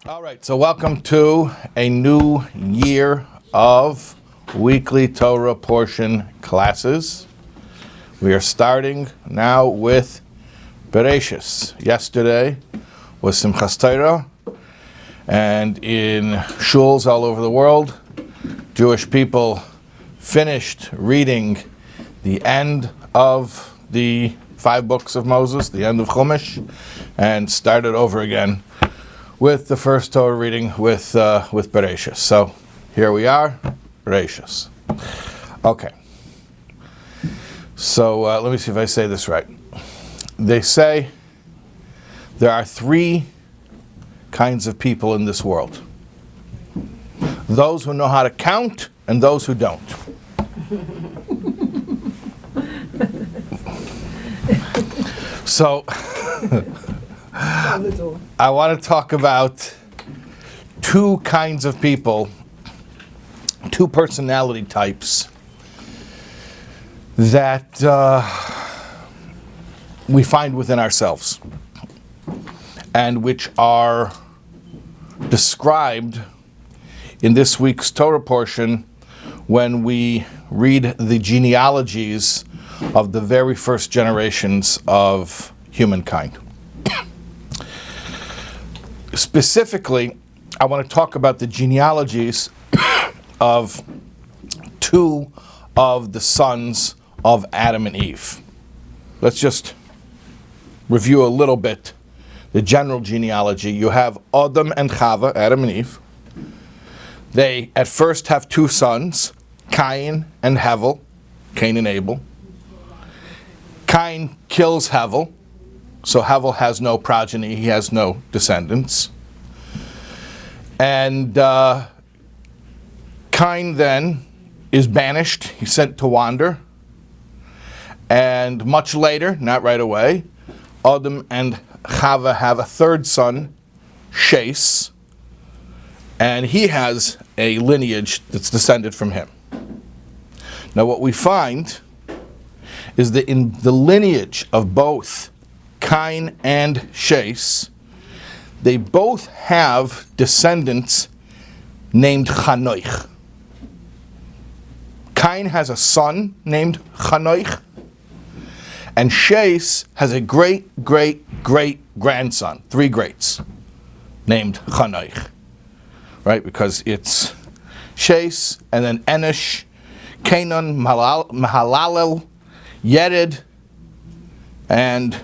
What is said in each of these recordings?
All right, so welcome to a new year of weekly Torah portion classes. We are starting now with Bereishis. Yesterday was Simchas Torah, and in shuls all over the world, Jewish people finished reading the end of the 5 books of Moses, the end of Chumash, and started over again with the first Torah reading with Bereishis. So here we are, Bereishis. Okay. So let me see if I say this right. They say there are 3 kinds of people in this world: those who know how to count and those who don't. So I want to talk about 2 kinds of people, 2 personality types that we find within ourselves and which are described in this week's Torah portion when we read the genealogies of the very first generations of humankind. Specifically, I want to talk about the genealogies of 2 of the sons of Adam and Eve. Let's just review a little bit the general genealogy. You have Adam and Chava, Adam and Eve. They at first have 2 sons, Cain and Hevel, Cain and Abel. Cain kills Hevel, so Hevel has no progeny, he has no descendants. And Cain then is banished, he's sent to wander. And much later, not right away, Adam and Chava have a 3rd son, Shais, and he has a lineage that's descended from him. Now what we find is that in the lineage of both Cain and Shais, they both have descendants named Chanoich. Cain has a son named Chanoich, and Shais has a great-great-great-grandson, 3 greats, named Chanoich, right? Because it's Shais, and then Enosh, Canaan, Mahalalel, Yered, and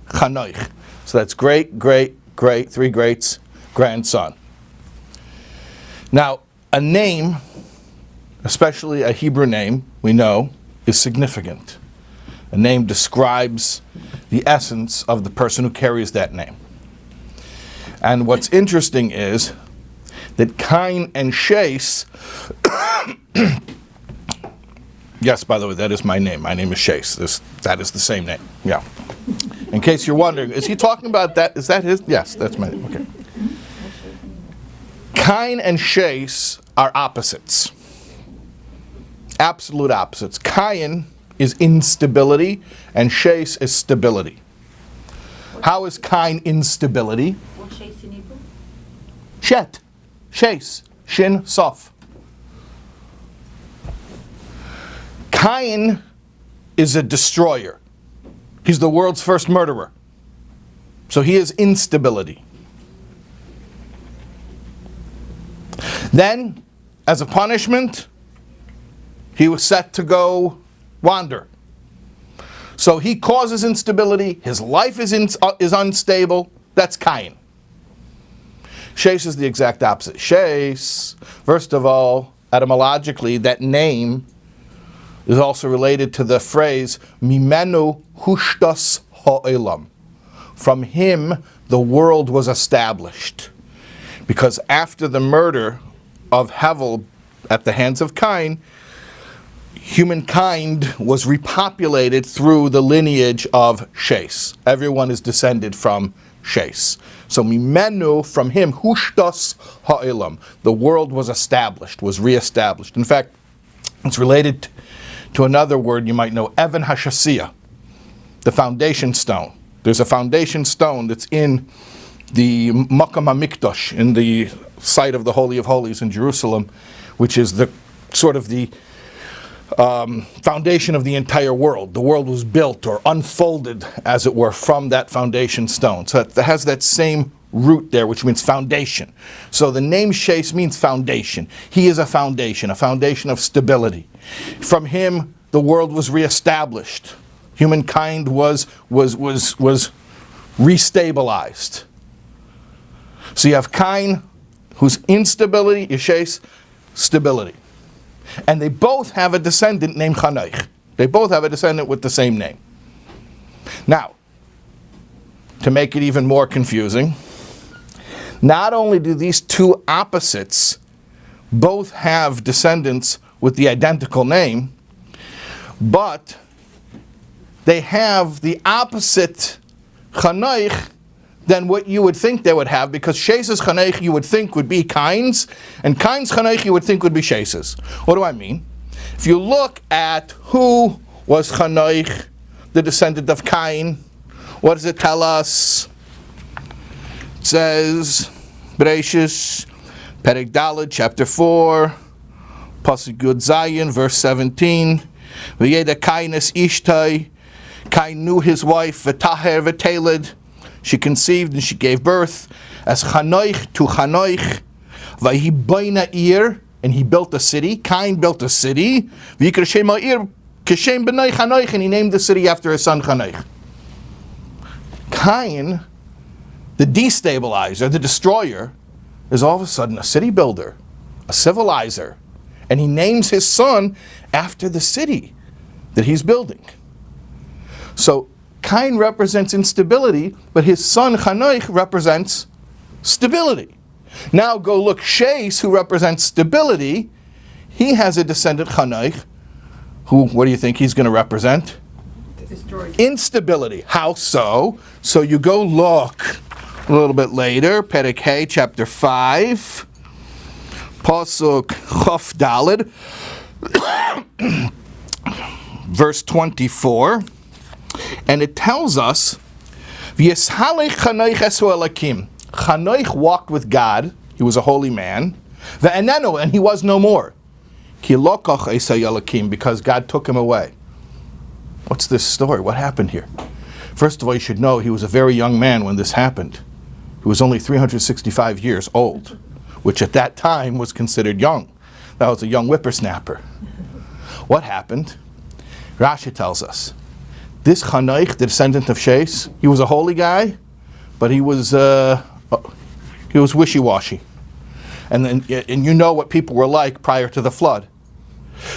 Chanoich. So that's great, 3 greats, grandson. Now, a name, especially a Hebrew name, we know, is significant. A name describes the essence of the person who carries that name. And what's interesting is that Cain and Shais, yes, by the way, that is my name. My name is Shais. That is the same name. Yeah. In case you're wondering, is he talking about that? Is that his? Yes, that's my name. Okay. Cain and Shais are opposites. Absolute opposites. Cain is instability and Shais is stability. How is Cain instability? What's Shais in Hebrew? Shet. Shais. Shin Sof. Cain is a destroyer. He's the world's first murderer. So he is instability. Then, as a punishment, he was set to go wander. So he causes instability, his life is unstable. That's Cain. Shais is the exact opposite. Shais, first of all, etymologically, that name is also related to the phrase Mimenu hushtas ha'olam. From him, the world was established. Because after the murder of Hevel at the hands of Cain, humankind was repopulated through the lineage of Shais. Everyone is descended from Shais. So Mimenu, from him, hushtas ha'olam. The world was established, was reestablished. In fact, it's related to another word you might know, Even HaShasiyah, the foundation stone. There's a foundation stone that's in the Makam HaMikdash, in the site of the Holy of Holies in Jerusalem, which is the sort of the foundation of the entire world. The world was built or unfolded, as it were, from that foundation stone. So it has that same root there, which means foundation. So the name Shais means foundation. He is a foundation of stability. From him, the world was reestablished. Humankind was restabilized. So you have Cain, whose instability, Shais, stability. And they both have a descendant named Chanoich. They both have a descendant with the same name. Now, to make it even more confusing, not only do these two opposites both have descendants with the identical name, but they have the opposite Chanoich than what you would think they would have, because Shais's Chanoich you would think would be Cain's, and Cain's Chanoich you would think would be Shais's. What do I mean? If you look at who was Chanoich, the descendant of Cain, what does it tell us? It says, Bereishis, Perek Daled, chapter 4, Pasuk Yud Zayin, verse 17, V'yeda Cain es ishtai, Cain knew his wife, V'taher v'teled, she conceived and she gave birth as Chanoich to Chanoich. Vahi boina ir, and he built a city. Cain built a city. V'yikra shem ha'ir kashem b'nai Chanoich, and he named the city after his son Chanoich. Cain, the destabilizer, the destroyer, is all of a sudden a city builder, a civilizer, and he names his son after the city that he's building. So Cain represents instability, but his son Chanoich represents stability. Now go look Shais, who represents stability. He has a descendant Chanoich, who, what do you think he's going to represent? Instability. How so? So you go look a little bit later, Perek Hey, chapter 5, Pasuk Chof Daled, verse 24. And it tells us, V'yeshalech Chanoich esu elakim. Chanoich walked with God. He was a holy man. Ve'enenu, and he was no more. Ki lokach esu elakim, because God took him away. What's this story? What happened here? First of all, you should know he was a very young man when this happened. He was only 365 years old, which at that time was considered young. That was a young whippersnapper. What happened? Rashi tells us, this Chanoich, the descendant of Shais, he was a holy guy, but he was wishy-washy. And you know what people were like prior to the flood.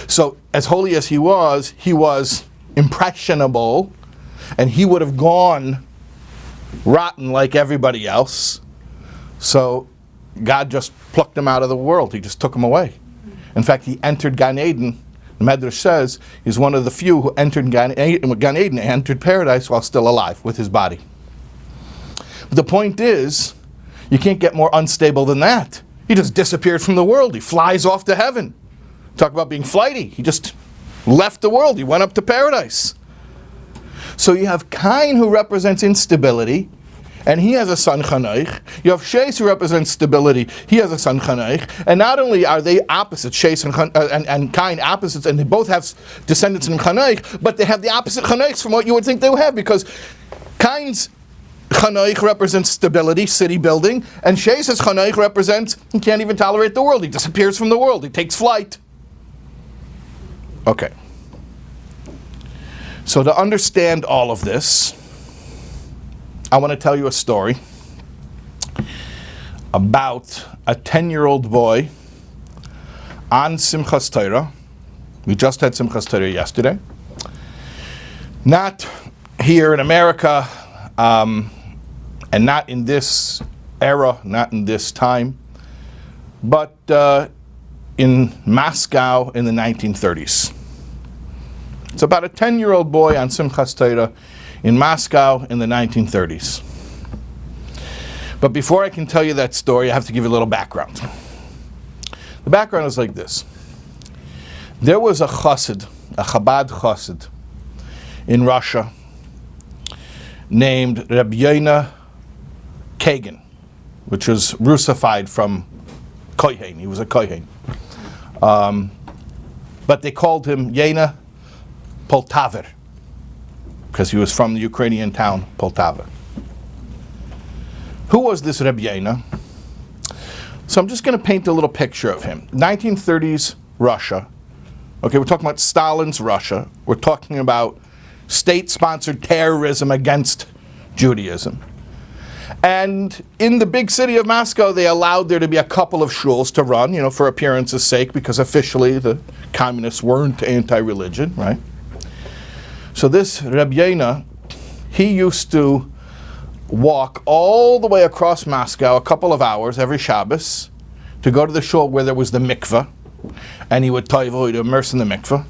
So as holy as he was impressionable, and he would have gone rotten like everybody else. So God just plucked him out of the world. He just took him away. In fact, he entered Gan Eden. The Medrash says he's one of the few who entered Gan Eden, entered paradise while still alive with his body. But the point is, you can't get more unstable than that. He just disappeared from the world. He flies off to heaven. Talk about being flighty. He just left the world. He went up to paradise. So you have Cain, who represents instability, and he has a son Chanoich. You have Shais, who represents stability. He has a son Chanoich. And not only are they opposites, Shais and Cain opposites, and they both have descendants in Chanoich, but they have the opposite Chanoichs from what you would think they would have, because Cain's Chanoich represents stability, city building, and Shais's Chanoich represents he can't even tolerate the world. He disappears from the world. He takes flight. Okay. So to understand all of this, I want to tell you a story about a 10-year-old boy on Simchas Torah. We just had Simchas Torah yesterday. Not here in America, and not in this era, not in this time, but in Moscow in the 1930s. It's about a 10-year-old boy on Simchas Torah in Moscow in the 1930s. But before I can tell you that story, I have to give you a little background. The background is like this. There was a chassid, a Chabad chassid, in Russia named Rabbi Yonah Kagan. which was Russified from Kohen. He was a Kohen. But they called him Yena Poltaver, because he was from the Ukrainian town Poltava. Who was this Reb Yena? So I'm just going to paint a little picture of him. 1930s Russia. Okay, we're talking about Stalin's Russia. We're talking about state-sponsored terrorism against Judaism. And in the big city of Moscow, they allowed there to be a couple of shuls to run, for appearance's sake, because officially the communists weren't anti-religion, right? So this Reb Yena, he used to walk all the way across Moscow, a couple of hours every Shabbos, to go to the shul where there was the mikveh, and he would immerse in the mikveh.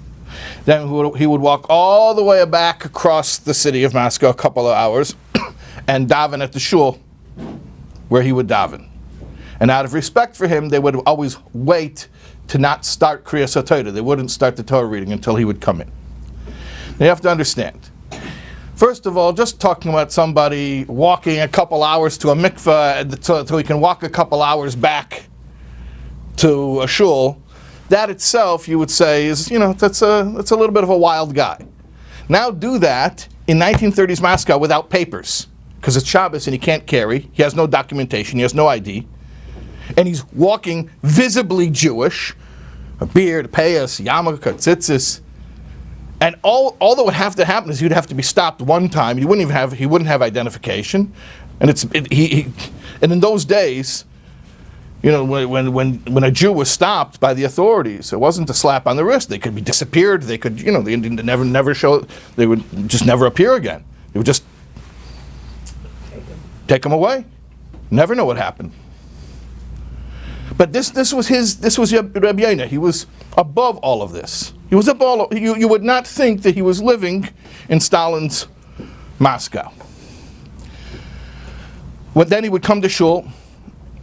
Then he would walk all the way back across the city of Moscow, a couple of hours, and daven at the shul where he would daven. And out of respect for him, they would always wait to not start Kriyas HaTorah. They wouldn't start the Torah reading until he would come in. Now you have to understand. First of all, just talking about somebody walking a couple hours to a mikveh so he can walk a couple hours back to a shul, that itself, you would say, is, that's a little bit of a wild guy. Now do that in 1930s Moscow without papers, because it's Shabbos and he can't carry, he has no documentation, he has no ID, and he's walking visibly Jewish, a beard, a payas, yarmulke, tzitzis, and all that would have to happen is he'd have to be stopped one time. He wouldn't have identification, and and in those days, when a Jew was stopped by the authorities, it wasn't a slap on the wrist. They could be disappeared. They could, they never show. They would just never appear again. They would just take them away. Never know what happened. But this was Reb Yena. He was above all of this. He was above. You would not think that he was living in Stalin's Moscow. Then he would come to shul,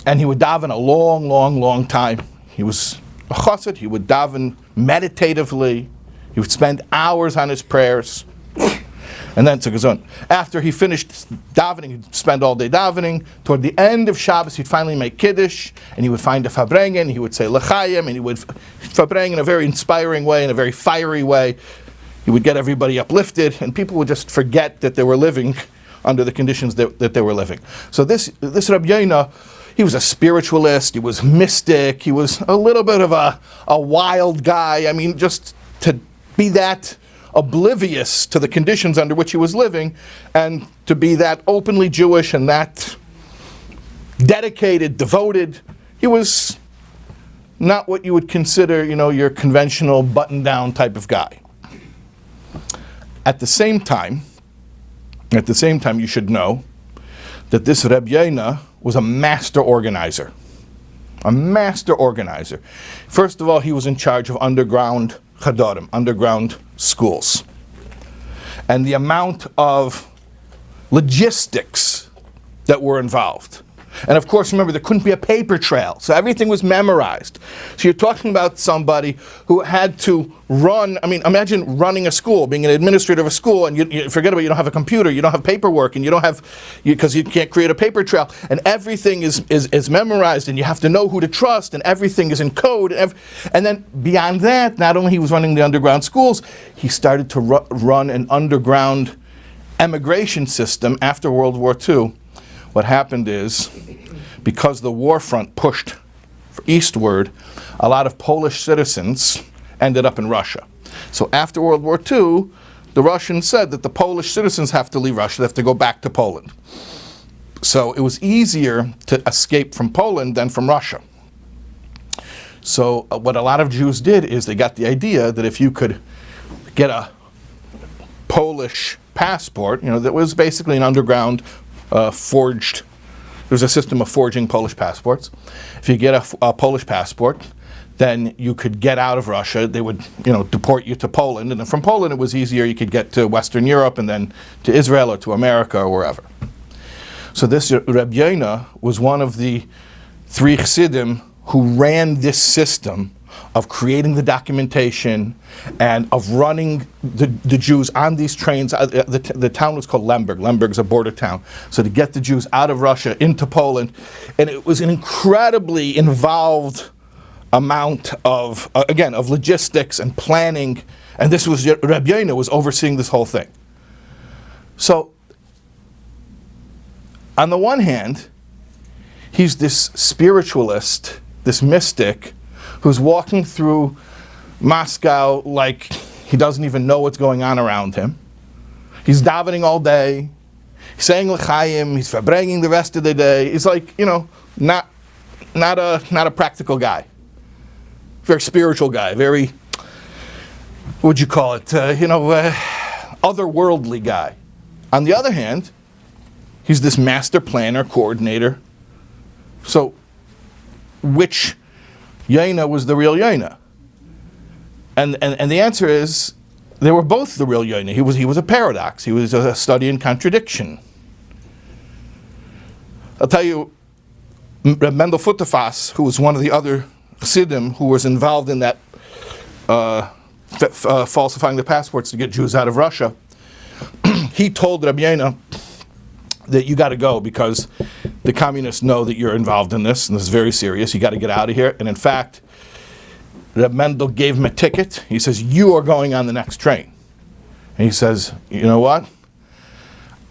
and he would daven a long, long, long time. He was a chassid. He would daven meditatively. He would spend hours on his prayers. And then to Gazon. After he finished davening, he'd spend all day davening. Toward the end of Shabbos, he'd finally make Kiddush, and he would find a Fabrengen, he would say L'chaim, and he would Fabreng in a very inspiring way, in a very fiery way. He would get everybody uplifted, and people would just forget that they were living under the conditions that they were living. So this Reb Yena, he was a spiritualist, he was mystic, he was a little bit of a wild guy. I mean, just to be that oblivious to the conditions under which he was living, and to be that openly Jewish and that dedicated, devoted. He was not what you would consider, your conventional button-down type of guy. At the same time, you should know that this Reb Yena was a master organizer. A master organizer. First of all, he was in charge of underground chadorim, underground schools. And the amount of logistics that were involved. And of course, remember, there couldn't be a paper trail, so everything was memorized. So you're talking about somebody who had to run, imagine running a school, being an administrator of a school, and you forget about, you don't have a computer, you don't have paperwork, and you don't have, because you can't create a paper trail, and everything is memorized, and you have to know who to trust, and everything is in code, and then beyond that, not only he was running the underground schools, he started to run an underground emigration system after World War II. What happened is, because the war front pushed eastward, a lot of Polish citizens ended up in Russia. So after World War II, the Russians said that the Polish citizens have to leave Russia, they have to go back to Poland. So it was easier to escape from Poland than from Russia. So what a lot of Jews did is they got the idea that if you could get a Polish passport, that was basically an underground forged. There's a system of forging Polish passports. If you get a Polish passport, then you could get out of Russia. They would, deport you to Poland, and then from Poland it was easier. You could get to Western Europe and then to Israel or to America or wherever. So this Reb Yena was one of the three chassidim who ran this system of creating the documentation and of running the Jews on these trains. The town was called Lemberg. Lemberg's a border town. So to get the Jews out of Russia into Poland, and it was an incredibly involved amount of, again, of logistics and planning. And this was, Rabbi Yonah was overseeing this whole thing. So, on the one hand, he's this spiritualist, this mystic, who's walking through Moscow like he doesn't even know what's going on around him. He's davening all day. He's saying l'chaim. He's verbringing the rest of the day. He's like, not a practical guy. Very spiritual guy. Very, what would you call it? Otherworldly guy. On the other hand, he's this master planner, coordinator. So, which Yonah was the real Yonah? And the answer is, they were both the real Yonah. He was a paradox. He was a study in contradiction. I'll tell you, Reb Mendel Futterfass, who was one of the other Chassidim who was involved in that falsifying the passports to get Jews out of Russia, he told Rabbi Yonah that you got to go because the communists know that you're involved in this, and this is very serious. You got to get out of here. And in fact, Reb Mendel gave him a ticket. He says, you are going on the next train. And he says, you know what?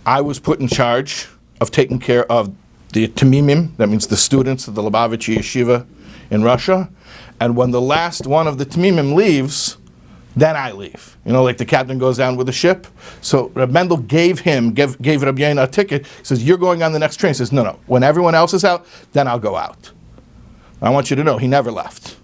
I was put in charge of taking care of the Tamimim, that means the students of the Lubavitcher Yeshiva in Russia. And when the last one of the Tamimim leaves, then I leave. Like the captain goes down with the ship. So Reb Mendel gave Rabbi Yonah a ticket. He says, you're going on the next train. He says, no. When everyone else is out, then I'll go out. I want you to know, he never left.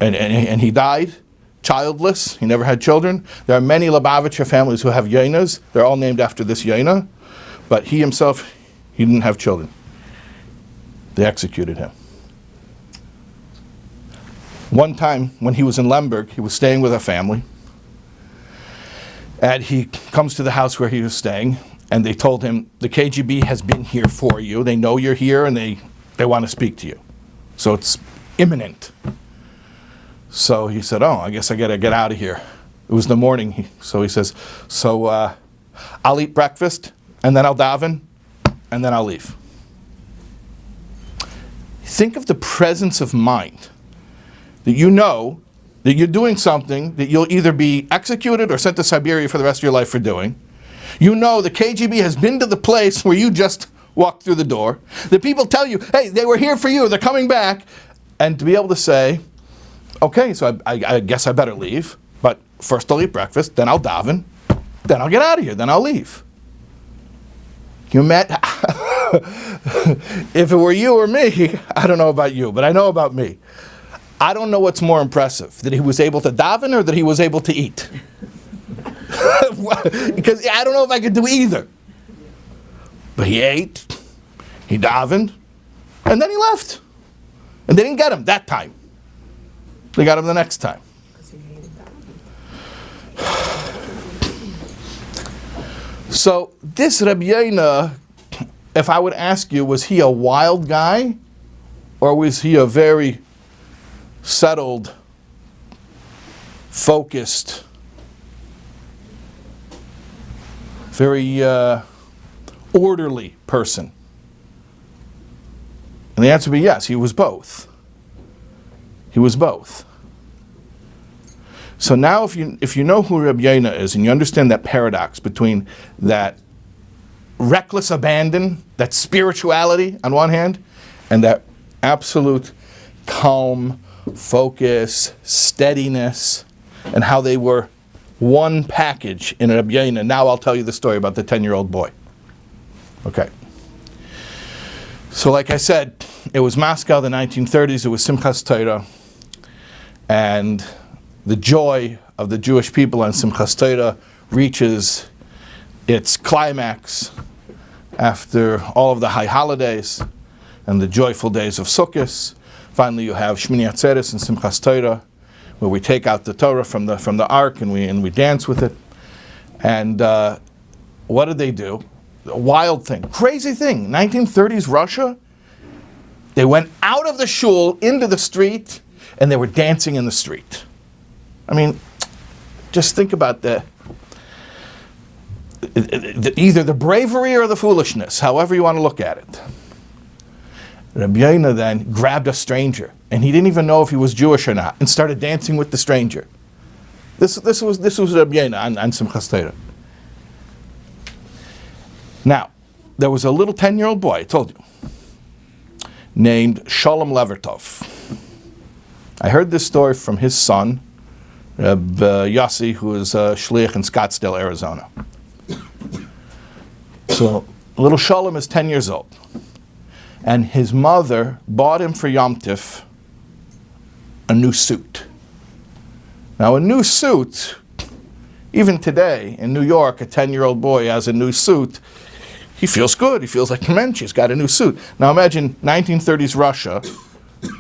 And he died childless. He never had children. There are many Lubavitcher families who have Yonahs. They're all named after this Yonah. But he himself, he didn't have children. They executed him. One time when he was in Lemberg, he was staying with a family. And he comes to the house where he was staying, and they told him, the KGB has been here for you. They know you're here, and they want to speak to you. So it's imminent. So he said, I guess I got to get out of here. It was the morning. So he says, I'll eat breakfast, and then I'll daven, and then I'll leave. Think of the presence of mind that you know that you're doing something that you'll either be executed or sent to Siberia for the rest of your life for doing. You know the KGB has been to the place where you just walked through the door. The people tell you, hey, they were here for you, they're coming back. And to be able to say, okay, so I guess I better leave, but first I'll eat breakfast, then I'll daven, then I'll get out of here, then I'll leave. You met? If it were you or me, I don't know about you, but I know about me. I don't know what's more impressive, that he was able to daven or that he was able to eat. Because I don't know if I could do either. But he ate, he davened, and then he left. And they didn't get him that time. They got him the next time. So this Rabbi Yonah, if I would ask you, was he a wild guy? Or was he a very settled, focused, very orderly person? And the answer would be yes, he was both. He was both. So now if you know who Rabbi Yonah is and you understand that paradox between that reckless abandon, that spirituality on one hand, and that absolute calm, focus, steadiness, and how they were one package in Rabbi Yonah. Now I'll tell you the story about the 10-year-old boy. Okay. So like I said, it was Moscow, the 1930s, it was Simchas Torah, and the joy of the Jewish people on Simchas Torah reaches its climax after all of the high holidays and the joyful days of Sukkot. Finally, you have Shmini Atzeres and Simchas Torah, where we take out the Torah from the ark and we dance with it. And what did they do? A wild thing, crazy thing. 1930s Russia. They went out of the shul into the street. and they were dancing in the street. I mean, just think about either the bravery or the foolishness, however you want to look at it. Rabbi Yonah then grabbed a stranger, and he didn't even know if he was Jewish or not, and started dancing with the stranger. This was Rabbi Yonah on Simchas Torah. Now, there was a little 10-year-old boy, I told you, named Shalom Levertov. I heard this story from his son, Yossi, who is a shliach in Scottsdale, Arizona. So, little Shalom is 10 years old. And his mother bought him for Yom Tif a new suit. Now, a new suit, even today in New York, a 10-year-old boy has a new suit. He feels good. He feels like a mensch. He's got a new suit. Now, imagine 1930s Russia,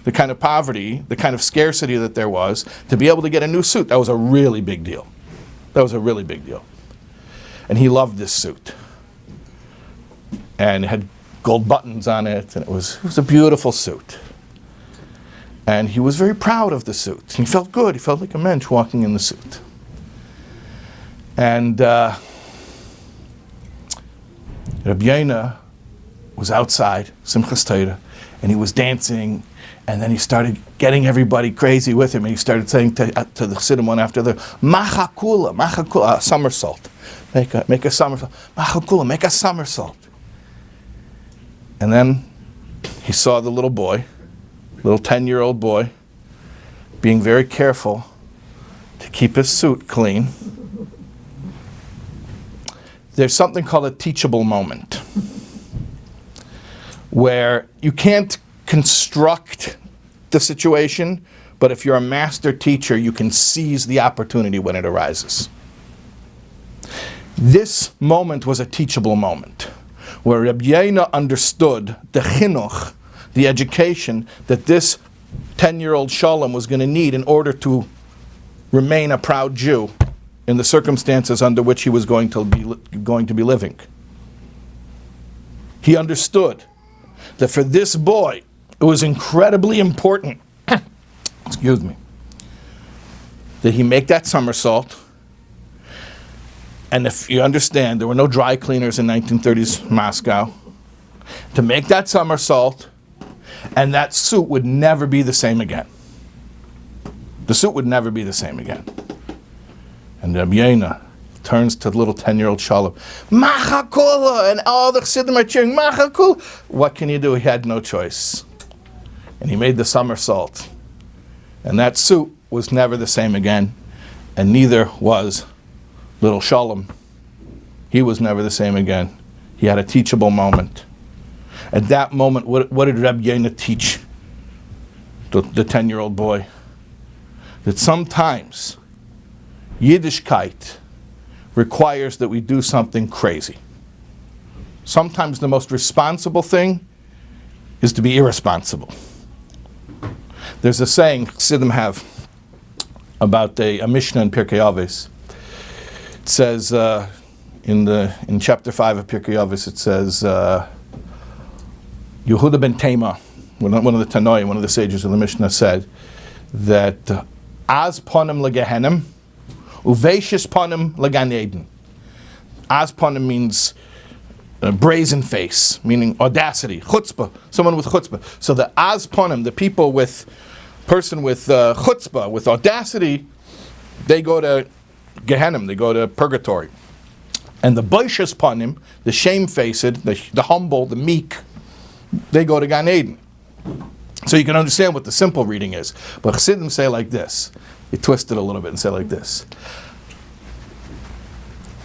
the kind of poverty, the kind of scarcity that there was, to be able to get a new suit. That was a really big deal. That was a really big deal. And he loved this suit. And it had gold buttons on it, and it was a beautiful suit. And he was very proud of the suit. And he felt good. He felt like a mensch walking in the suit. And Rabbi Yonah was outside, Simchas Torah, and he was dancing, and then he started getting everybody crazy with him, and he started saying to the Chassidim one after the other, Machakula, a somersault. Make a somersault. Machakula, make a somersault. And then he saw the little boy, little 10-year-old boy, being very careful to keep his suit clean. There's something called a teachable moment, where you can't construct the situation, but if you're a master teacher, you can seize the opportunity when it arises. This moment was a teachable moment, where Rabbi Yonah understood the chinuch, the education that this 10-year-old Shalom was going to need in order to remain a proud Jew in the circumstances under which he was going to be living. He understood that for this boy, it was incredibly important, excuse me, that he make that somersault. And if you understand, there were no dry cleaners in 1930s Moscow. To make that somersault, and that suit would never be the same again. The suit would never be the same again. And Rabbi Yonah turns to the little 10-year-old Shalom, Machakula, and all the Chassidim are cheering, Machakula. What can you do? He had no choice. And he made the somersault. And that suit was never the same again, and neither was little Shalom. He was never the same again. He had a teachable moment. At that moment, what did Rabbi Yonah teach the 10-year-old boy? That sometimes Yiddishkeit requires that we do something crazy. Sometimes the most responsible thing is to be irresponsible. There's a saying Chassidim have about a Mishnah in Pirkei Avos. It says in chapter 5 of Pirkei Avos, it says Yehuda ben Tema, one of the Tanoim, one of the sages of the Mishnah, said that Az ponim legehenim, uveishis ponim legan eden. Az ponim means brazen face, meaning audacity, chutzpah, someone with chutzpah. So the az ponim, the person with chutzpah, with audacity, they go to Gehenim, they go to purgatory. And the boishas ponim, the shamefaced, the humble, the meek, they go to Gan Eden. So you can understand what the simple reading is. But Chassidim say like this. You twist it a little bit and say like this.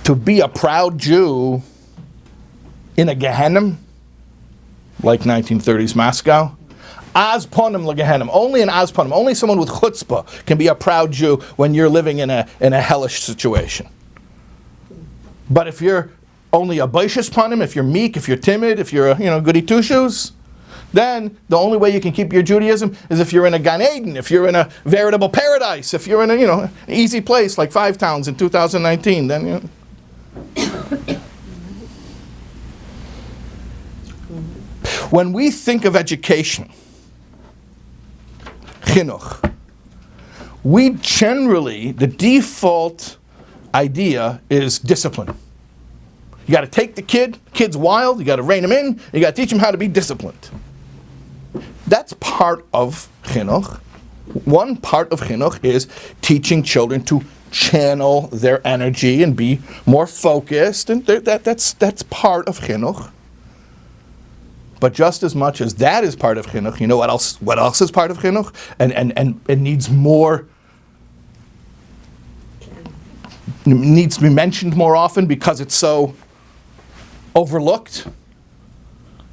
To be a proud Jew in a Gehenim, like 1930s Moscow, Az ponim legehenim. Only an az ponim, only someone with chutzpah can be a proud Jew when you're living in a hellish situation. But if you're only a boishas ponim, if you're meek, if you're timid, if you're a goody two-shoes, then the only way you can keep your Judaism is if you're in a Gan Eden, if you're in a veritable paradise, if you're in a an easy place like Five Towns in 2019, then When we think of education, chinuch, we generally, the default idea is discipline. You got to take the kid's wild, you got to rein him in, you got to teach him how to be disciplined. That's part of chinuch. One part of chinuch is teaching children to channel their energy and be more focused, and that's part of chinuch. But just as much as that is part of chinuch, you know what else? What else is part of chinuch? And it needs more. Needs to be mentioned more often because it's so overlooked.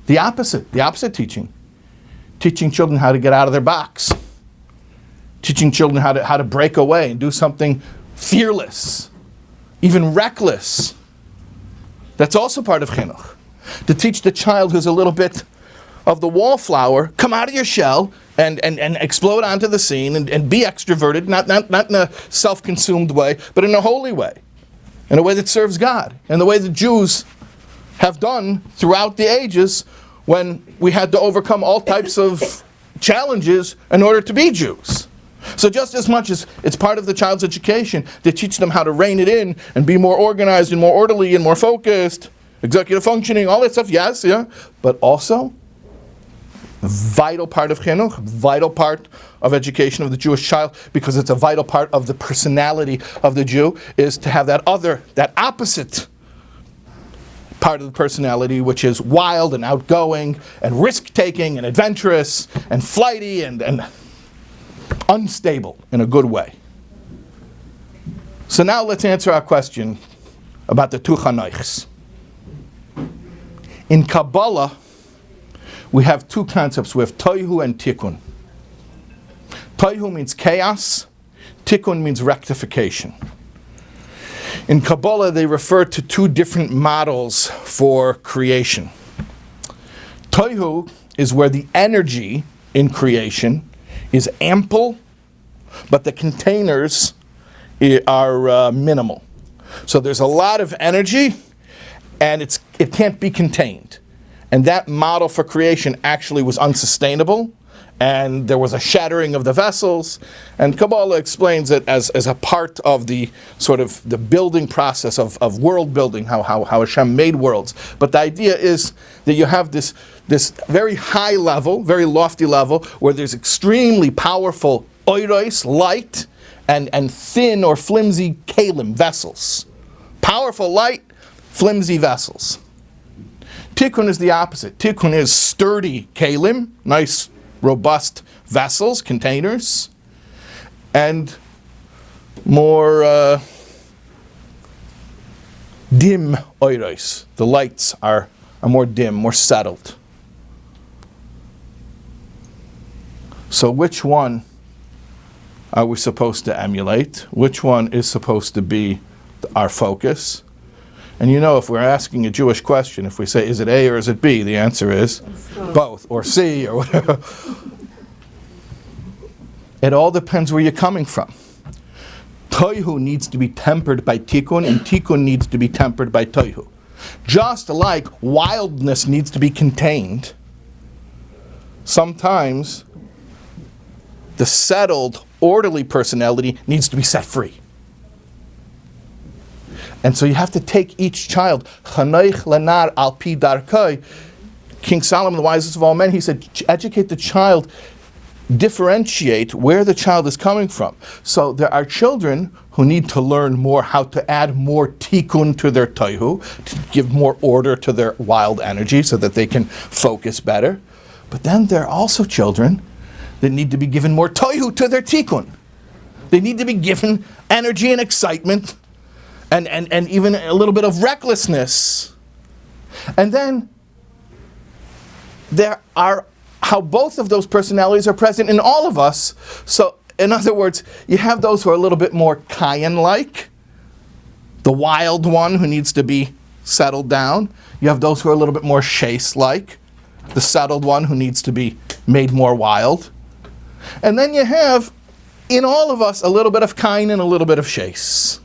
The opposite teaching. Teaching children how to get out of their box. Teaching children how to break away and do something fearless, even reckless. That's also part of chinuch. To teach the child who's a little bit of the wallflower, come out of your shell and explode onto the scene and be extroverted, not in a self-consumed way, but in a holy way, in a way that serves God, in the way the Jews have done throughout the ages when we had to overcome all types of challenges in order to be Jews. So just as much as it's part of the child's education to teach them how to rein it in and be more organized and more orderly and more focused, executive functioning, all that stuff, yes, yeah, but also a vital part of chinuch, vital part of education of the Jewish child, because it's a vital part of the personality of the Jew, is to have that opposite part of the personality, which is wild and outgoing and risk-taking and adventurous and flighty and unstable in a good way. So now let's answer our question about the two chanoichs. In Kabbalah, we have two concepts. We have toihu and tikkun. Toihu means chaos. Tikkun means rectification. In Kabbalah, they refer to two different models for creation. Toihu is where the energy in creation is ample, but the containers are minimal. So there's a lot of energy, and it can't be contained. And that model for creation actually was unsustainable, and there was a shattering of the vessels. And Kabbalah explains it as a part of the sort of the building process of world building, how Hashem made worlds. But the idea is that you have this very high level, very lofty level, where there's extremely powerful oiros, light, and thin or flimsy kalim, vessels. Powerful light, flimsy vessels. Tikkun is the opposite. Tikkun is sturdy kalim, nice, robust vessels, containers, and more dim oiros. The lights are more dim, more settled. So which one are we supposed to emulate? Which one is supposed to be our focus? And you know, if we're asking a Jewish question, if we say, is it A or is it B? The answer is both, or C, or whatever. It all depends where you're coming from. Toihu needs to be tempered by tikkun, and tikkun needs to be tempered by toihu. Just like wildness needs to be contained, sometimes the settled, orderly personality needs to be set free. And so you have to take each child. Chanoich lenar al pi darkoi. King Solomon, the wisest of all men, he said, educate the child, differentiate where the child is coming from. So there are children who need to learn more how to add more tikkun to their toihu, to give more order to their wild energy so that they can focus better. But then there are also children that need to be given more toihu to their tikkun. They need to be given energy and excitement, and even a little bit of recklessness. And then there are how both of those personalities are present in all of us. So in other words, you have those who are a little bit more Kayan-like, the wild one who needs to be settled down. You have those who are a little bit more Shais-like, the settled one who needs to be made more wild. And then you have in all of us a little bit of Kain and a little bit of Shais.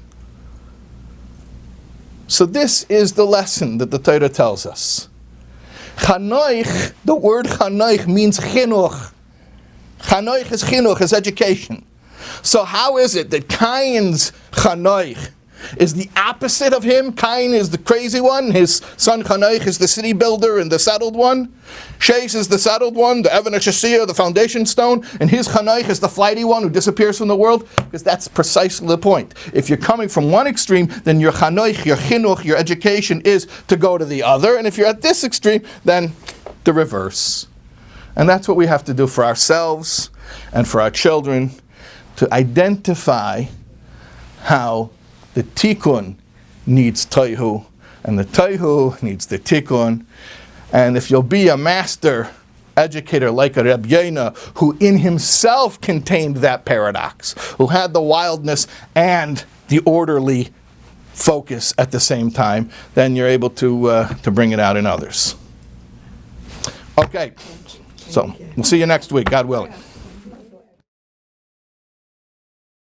So this is the lesson that the Torah tells us. Chanoich, the word chanoich means chinuch. Chanoich is chinuch, is education. So how is it that Cain's chanoich is the opposite of him? Cain is the crazy one. His son Chanoich is the city builder and the settled one. Shais is the settled one, the Evan HaShasiyah, the foundation stone. And his Chanoich is the flighty one who disappears from the world. Because that's precisely the point. If you're coming from one extreme, then your Chanoich, your chinuch, your education is to go to the other. And if you're at this extreme, then the reverse. And that's what we have to do for ourselves and for our children, to identify how the tikkun needs toihu, and the toihu needs the tikkun. And if you'll be a master educator like a Reb Yena, who in himself contained that paradox, who had the wildness and the orderly focus at the same time, then you're able to bring it out in others. Okay, so we'll see you next week, God willing.